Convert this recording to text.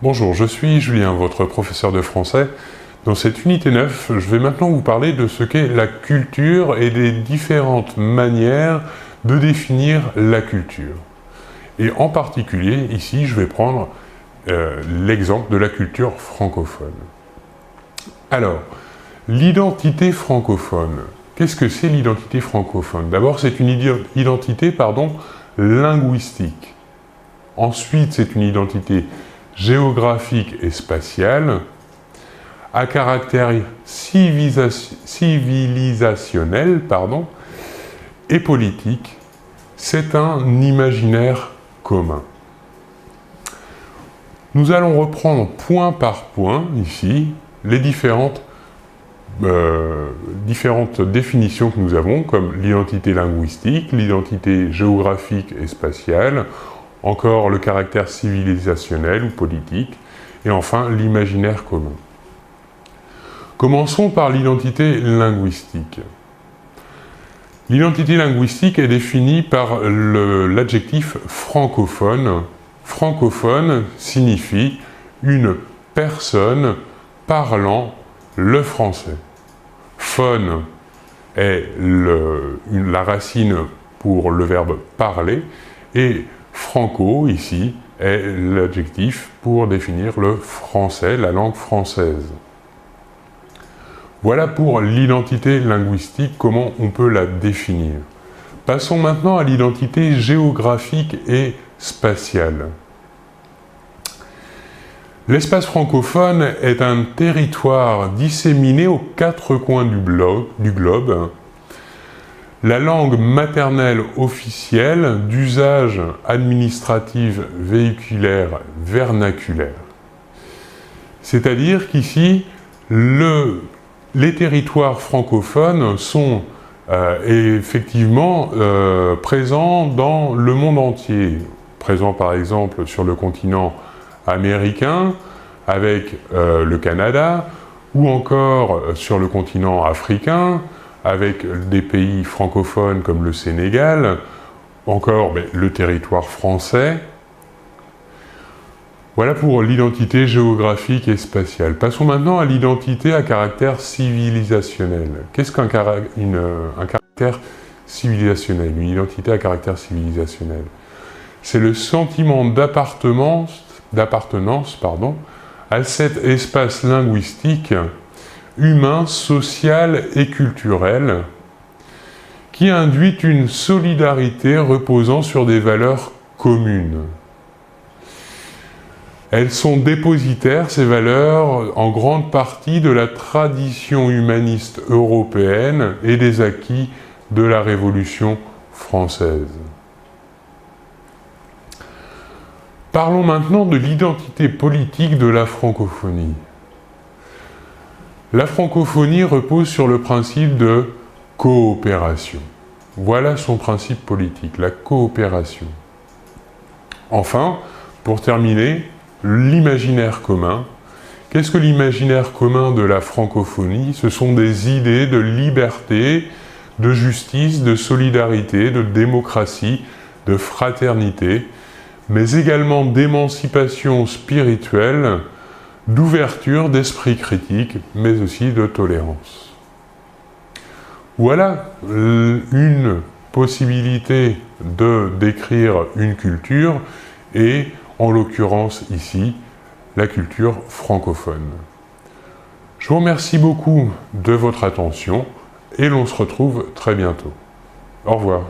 Bonjour, je suis Julien, votre professeur de français. Dans cette unité 9, je vais maintenant vous parler de ce qu'est la culture et des différentes manières de définir la culture. Et en particulier, ici, je vais prendre l'exemple de la culture francophone. Alors, l'identité francophone. Qu'est-ce que c'est l'identité francophone? D'abord, c'est une identité linguistique. Ensuite, c'est une identité géographique et spatiale, à caractère civilisationnel et politique. C'est un imaginaire commun. Nous allons reprendre point par point, ici, les différentes définitions que nous avons, comme l'identité linguistique, l'identité géographique et spatiale, encore le caractère civilisationnel ou politique, et enfin l'imaginaire commun. Commençons par l'identité linguistique. L'identité linguistique est définie par l'adjectif francophone. Francophone signifie une personne parlant le français. Phone est la racine pour le verbe parler, et franco, ici, est l'adjectif pour définir le français, la langue française. Voilà pour l'identité linguistique, comment on peut la définir. Passons maintenant à l'identité géographique et spatiale. L'espace francophone est un territoire disséminé aux quatre coins du globe. La langue maternelle officielle d'usage administratif véhiculaire vernaculaire. C'est-à-dire qu'ici, les territoires francophones sont effectivement présents dans le monde entier. Présents par exemple sur le continent américain, avec le Canada, ou encore sur le continent africain, avec des pays francophones comme le Sénégal, encore le territoire français. Voilà pour l'identité géographique et spatiale. Passons maintenant à l'identité à caractère civilisationnel. Qu'est-ce qu'un caractère civilisationnel, une identité à caractère civilisationnel? C'est le sentiment d'appartenance à cet espace linguistique humain, social et culturel, qui induit une solidarité reposant sur des valeurs communes. Elles sont dépositaires, ces valeurs, en grande partie de la tradition humaniste européenne et des acquis de la Révolution française. Parlons maintenant de l'identité politique de la francophonie. La francophonie repose sur le principe de coopération. Voilà son principe politique, la coopération. Enfin, pour terminer, l'imaginaire commun. Qu'est-ce que l'imaginaire commun de la francophonie? Ce sont des idées de liberté, de justice, de solidarité, de démocratie, de fraternité, mais également d'émancipation spirituelle, d'ouverture d'esprit critique, mais aussi de tolérance. Voilà une possibilité de décrire une culture, et en l'occurrence ici, la culture francophone. Je vous remercie beaucoup de votre attention, et l'on se retrouve très bientôt. Au revoir.